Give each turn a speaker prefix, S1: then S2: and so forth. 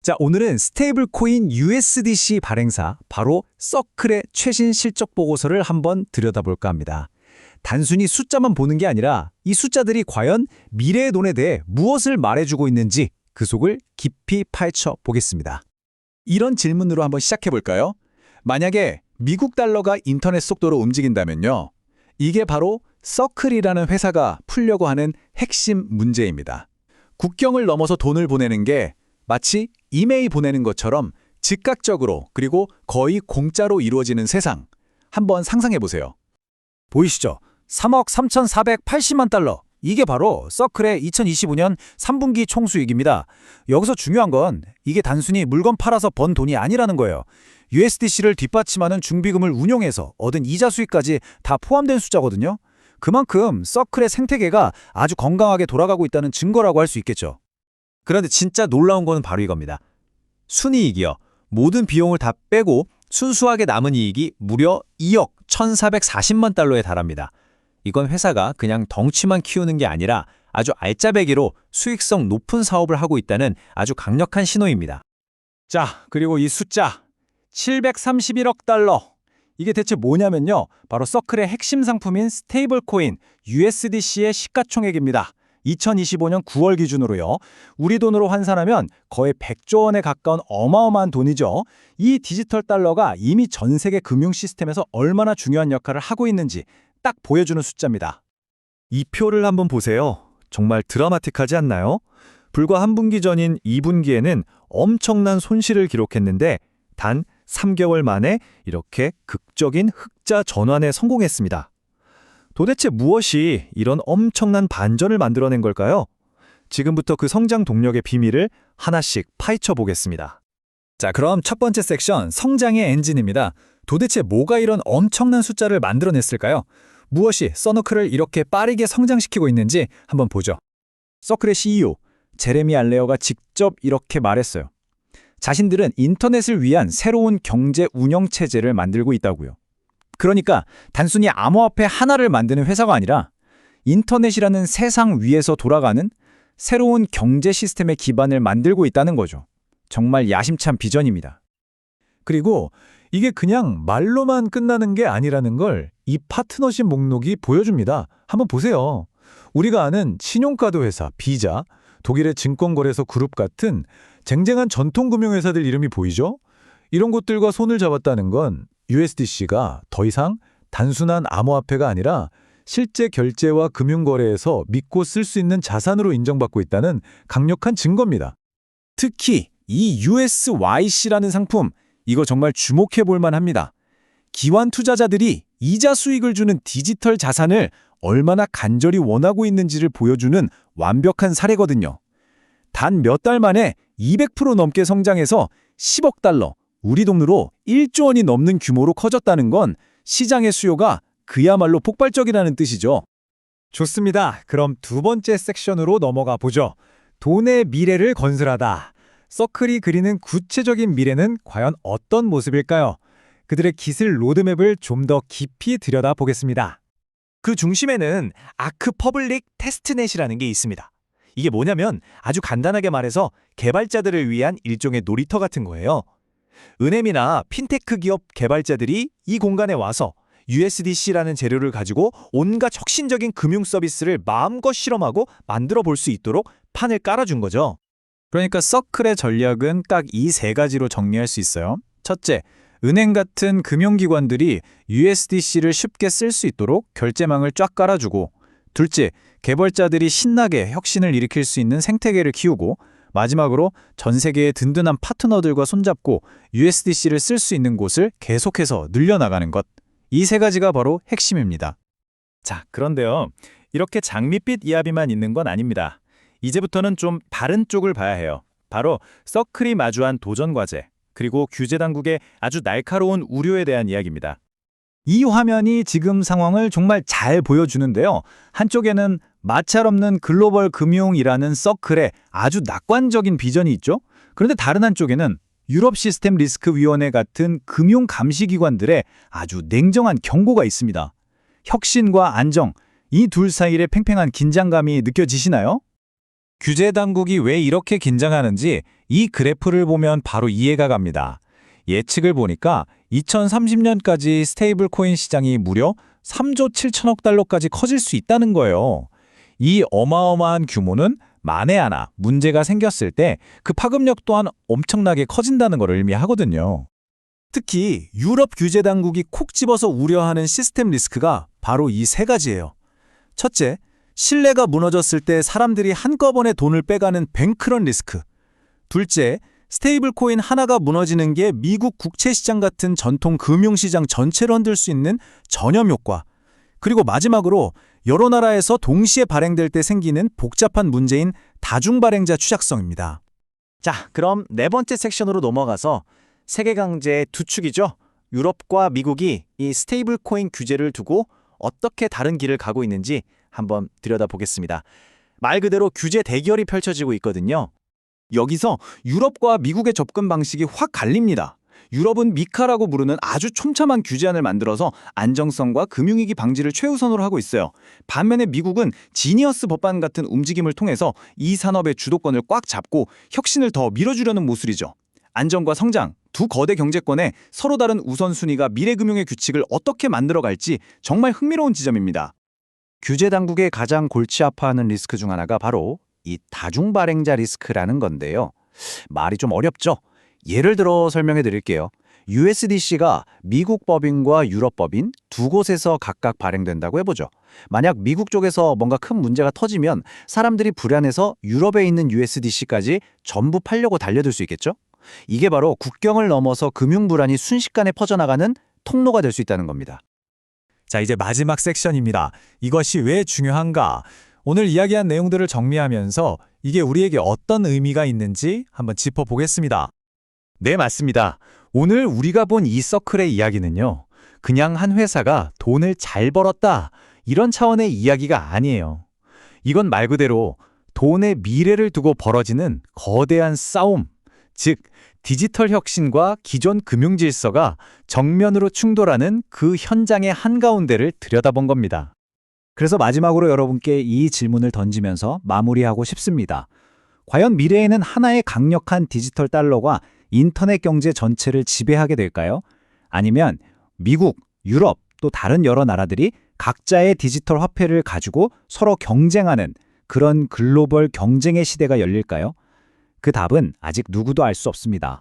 S1: 자, 오늘은 스테이블 코인 USDC 발행사 바로 서클의 최신 실적 보고서를 한번 들여다볼까 합니다. 단순히 숫자만 보는 게 아니라 이 숫자들이 과연 미래의 돈에 대해 무엇을 말해주고 있는지 그 속을 깊이 파헤쳐 보겠습니다. 이런 질문으로 한번 시작해 볼까요? 만약에 미국 달러가 인터넷 속도로 움직인다면요. 이게 바로 서클이라는 회사가 풀려고 하는 핵심 문제입니다. 국경을 넘어서 돈을 보내는 게 마치 이메일 보내는 것처럼 즉각적으로 그리고 거의 공짜로 이루어지는 세상. 한번 상상해 보세요.
S2: 보이시죠? 3억 3,480만 달러. 이게 바로 서클의 2025년 3분기 총수익입니다. 여기서 중요한 건 이게 단순히 물건 팔아서 번 돈이 아니라는 거예요. USDC를 뒷받침하는 중비금을 운용해서 얻은 이자 수익까지 다 포함된 숫자거든요. 그만큼 서클의 생태계가 아주 건강하게 돌아가고 있다는 증거라고 할 수 있겠죠.
S1: 그런데 진짜 놀라운 거는 바로 이겁니다. 순이익이요. 모든 비용을 다 빼고 순수하게 남은 이익이 무려 2억 1,440만 달러에 달합니다. 이건 회사가 그냥 덩치만 키우는 게 아니라 아주 알짜배기로 수익성 높은 사업을 하고 있다는 아주 강력한 신호입니다.
S2: 자, 그리고 이 숫자 731억 달러. 이게 대체 뭐냐면요. 바로 서클의 핵심 상품인 스테이블 코인 USDC의 시가총액입니다. 2025년 9월 기준으로요. 우리 돈으로 환산하면 거의 100조 원에 가까운 어마어마한 돈이죠. 이 디지털 달러가 이미 전 세계 금융 시스템에서 얼마나 중요한 역할을 하고 있는지 딱 보여주는 숫자입니다.
S3: 이 표를 한번 보세요. 정말 드라마틱하지 않나요? 불과 한 분기 전인 2분기에는 엄청난 손실을 기록했는데 단 3개월 만에 이렇게 극적인 흑자 전환에 성공했습니다. 도대체 무엇이 이런 엄청난 반전을 만들어낸 걸까요? 지금부터 그 성장 동력의 비밀을 하나씩 파헤쳐 보겠습니다.
S1: 자, 그럼 첫 번째 섹션, 성장의 엔진입니다. 도대체 뭐가 이런 엄청난 숫자를 만들어냈을까요? 무엇이 서너클을 이렇게 빠르게 성장시키고 있는지 한번 보죠. 서클의 CEO, 제레미 알레어가 직접 이렇게 말했어요. 자신들은 인터넷을 위한 새로운 경제 운영 체제를 만들고 있다고요. 그러니까 단순히 암호화폐 하나를 만드는 회사가 아니라 인터넷이라는 세상 위에서 돌아가는 새로운 경제 시스템의 기반을 만들고 있다는 거죠. 정말 야심찬 비전입니다.
S2: 그리고 이게 그냥 말로만 끝나는 게 아니라는 걸 이 파트너십 목록이 보여줍니다. 한번 보세요. 우리가 아는 신용카드 회사 비자, 독일의 증권거래소 그룹 같은 쟁쟁한 전통금융회사들 이름이 보이죠? 이런 곳들과 손을 잡았다는 건 USDC가 더 이상 단순한 암호화폐가 아니라 실제 결제와 금융거래에서 믿고 쓸 수 있는 자산으로 인정받고 있다는 강력한 증거입니다.
S1: 특히 이 USYC라는 상품, 이거 정말 주목해 볼 만합니다. 기관 투자자들이 이자 수익을 주는 디지털 자산을 얼마나 간절히 원하고 있는지를 보여주는 완벽한 사례거든요. 단 몇 달 만에 200% 넘게 성장해서 10억 달러, 우리 돈으로 1조 원이 넘는 규모로 커졌다는 건 시장의 수요가 그야말로 폭발적이라는 뜻이죠.
S2: 좋습니다. 그럼 두 번째 섹션으로 넘어가 보죠. 돈의 미래를 건설하다. 서클이 그리는 구체적인 미래는 과연 어떤 모습일까요? 그들의 기술 로드맵을 좀 더 깊이 들여다보겠습니다.
S4: 그 중심에는 아크 퍼블릭 테스트넷이라는 게 있습니다. 이게 뭐냐면 아주 간단하게 말해서 개발자들을 위한 일종의 놀이터 같은 거예요. 은행이나 핀테크 기업 개발자들이 이 공간에 와서 USDC라는 재료를 가지고 온갖 혁신적인 금융 서비스를 마음껏 실험하고 만들어 볼 수 있도록 판을 깔아준 거죠.
S1: 그러니까 서클의 전략은 딱 이 세 가지로 정리할 수 있어요. 첫째, 은행 같은 금융기관들이 USDC를 쉽게 쓸 수 있도록 결제망을 쫙 깔아주고, 둘째, 개발자들이 신나게 혁신을 일으킬 수 있는 생태계를 키우고, 마지막으로 전 세계의 든든한 파트너들과 손잡고 USDC를 쓸 수 있는 곳을 계속해서 늘려나가는 것. 이 세 가지가 바로 핵심입니다.
S4: 자, 그런데요. 이렇게 장밋빛 이야기만 있는 건 아닙니다. 이제부터는 좀 다른 쪽을 봐야 해요. 바로 서클이 마주한 도전 과제, 그리고 규제 당국의 아주 날카로운 우려에 대한 이야기입니다.
S1: 이 화면이 지금 상황을 정말 잘 보여주는데요. 한쪽에는 마찰 없는 글로벌 금융이라는 서클의 아주 낙관적인 비전이 있죠. 그런데 다른 한쪽에는 유럽 시스템 리스크 위원회 같은 금융 감시 기관들의 아주 냉정한 경고가 있습니다. 혁신과 안정, 이 둘 사이의 팽팽한 긴장감이 느껴지시나요? 규제 당국이 왜 이렇게 긴장하는지 이 그래프를 보면 바로 이해가 갑니다. 예측을 보니까 2030년까지 스테이블 코인 시장이 무려 3조 7천억 달러까지 커질 수 있다는 거예요. 이 어마어마한 규모는 만에 하나 문제가 생겼을 때 그 파급력 또한 엄청나게 커진다는 걸 의미하거든요.
S5: 특히 유럽 규제 당국이 콕 집어서 우려하는 시스템 리스크가 바로 이 세 가지예요. 첫째, 신뢰가 무너졌을 때 사람들이 한꺼번에 돈을 빼가는 뱅크런 리스크. 둘째, 스테이블 코인 하나가 무너지는 게 미국 국채 시장 같은 전통 금융시장 전체를 흔들 수 있는 전염 효과. 그리고 마지막으로 여러 나라에서 동시에 발행될 때 생기는 복잡한 문제인 다중 발행자 취약성입니다.
S4: 자, 그럼 네 번째 섹션으로 넘어가서 세계 경제의 두 축이죠. 유럽과 미국이 이 스테이블 코인 규제를 두고 어떻게 다른 길을 가고 있는지 한번 들여다보겠습니다. 말 그대로 규제 대결이 펼쳐지고 있거든요.
S5: 여기서 유럽과 미국의 접근 방식이 확 갈립니다. 유럽은 미카라고 부르는 아주 촘참한 규제안을 만들어서 안정성과 금융위기 방지를 최우선으로 하고 있어요. 반면에 미국은 지니어스 법안 같은 움직임을 통해서 이 산업의 주도권을 꽉 잡고 혁신을 더 밀어주려는 모술이죠. 안정과 성장, 두 거대 경제권에 서로 다른 우선순위가 미래금융의 규칙을 어떻게 만들어갈지 정말 흥미로운 지점입니다.
S1: 규제 당국의 가장 골치 아파하는 리스크 중 하나가 바로 이 다중 발행자 리스크라는 건데요. 말이 좀 어렵죠? 예를 들어 설명해 드릴게요. USDC가 미국 법인과 유럽 법인 두 곳에서 각각 발행된다고 해보죠. 만약 미국 쪽에서 뭔가 큰 문제가 터지면 사람들이 불안해서 유럽에 있는 USDC까지 전부 팔려고 달려들 수 있겠죠? 이게 바로 국경을 넘어서 금융 불안이 순식간에 퍼져나가는 통로가 될 수 있다는 겁니다.
S2: 자, 이제 마지막 섹션입니다. 이것이 왜 중요한가? 오늘 이야기한 내용들을 정리하면서 이게 우리에게 어떤 의미가 있는지 한번 짚어보겠습니다.
S1: 네, 맞습니다. 오늘 우리가 본 이 서클의 이야기는요. 그냥 한 회사가 돈을 잘 벌었다 이런 차원의 이야기가 아니에요. 이건 말 그대로 돈의 미래를 두고 벌어지는 거대한 싸움, 즉 디지털 혁신과 기존 금융 질서가 정면으로 충돌하는 그 현장의 한가운데를 들여다본 겁니다. 그래서 마지막으로 여러분께 이 질문을 던지면서 마무리하고 싶습니다. 과연 미래에는 하나의 강력한 디지털 달러가 인터넷 경제 전체를 지배하게 될까요? 아니면 미국, 유럽, 또 다른 여러 나라들이 각자의 디지털 화폐를 가지고 서로 경쟁하는 그런 글로벌 경쟁의 시대가 열릴까요? 그 답은 아직 누구도 알 수 없습니다.